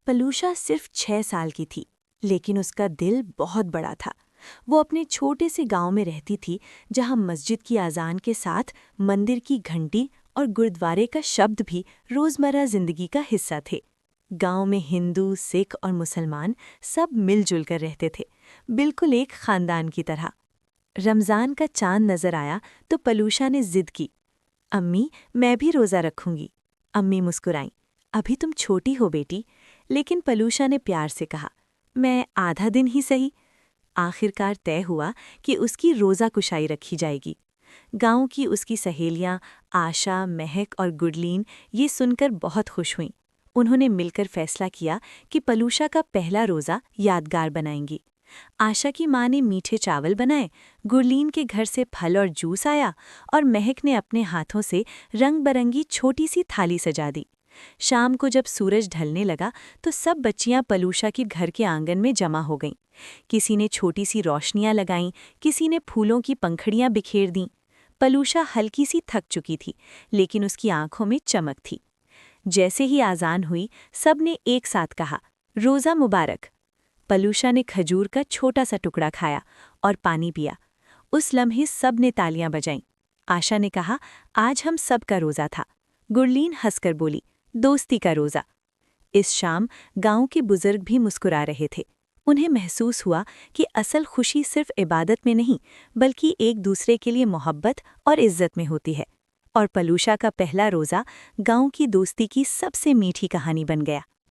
पलूशा सिर्फ 6 साल की थी, लेकिन उसका दिल बहुत बड़ा था। वो अपने छोटे से गांव में रहती थी, जहां मस्जिद की अजान के साथ मंदिर की घंटी और गुरुद्वारे का शब्द भी रोजमर्रा जिंदगी का हिस्सा थे। गांव में हिंदू, सिख और मुसलमान सब मिलजुल कर रहते थे, बिल्कुल एक खानदान की तरह। रमज़ान का चांद नजर आया तो पलूशा ने जिद की, अम्मी, मैं भी रोज़ा रखूंगी। अम्मी मुस्कुराईं, अभी तुम छोटी हो बेटी। लेकिन पलूशा ने प्यार से कहा, मैं आधा दिन ही सही। आखिरकार तय हुआ कि उसकी रोज़ा कुशाई रखी जाएगी। गांव की उसकी सहेलियां आशा, महक और गुडलीन ये सुनकर बहुत खुश हुईं। उन्होंने मिलकर फैसला किया कि पलूशा का पहला रोज़ा यादगार बनाएंगी। आशा की माँ ने मीठे चावल बनाए, गुरलीन के घर से फल और जूस आया और महक ने अपने हाथों से रंग-बरंगी छोटी सी थाली सजा दी। शाम को जब सूरज ढलने लगा तो सब बच्चियां पलूशा के घर के आंगन में जमा हो गईं। किसी ने छोटी सी रोशनियां लगाईं, किसी ने फूलों की पंखड़ियां बिखेर दीं। पलूशा हल्की सी थक चुकी थी, लेकिन उसकी आंखों में चमक थी। जैसे ही आजान हुई, सब ने एक साथ कहा, रोज़ा मुबारक। पलूशा ने खजूर का छोटा सा टुकड़ा खाया और पानी पिया। उस लम्हे सब ने तालियां बजाईं। आशा ने कहा, आज हम सब का रोज़ा था। गुरलीन हंसकर बोली, दोस्ती का रोज़ा। इस शाम गांव के बुजुर्ग भी मुस्कुरा रहे थे। उन्हें महसूस हुआ कि असल खुशी सिर्फ इबादत में नहीं, बल्कि एक दूसरे के लिए मोहब्बत और इज्जत में होती है। और पलूशा का पहला रोज़ा गांव की दोस्ती की सबसे मीठी कहानी बन गया।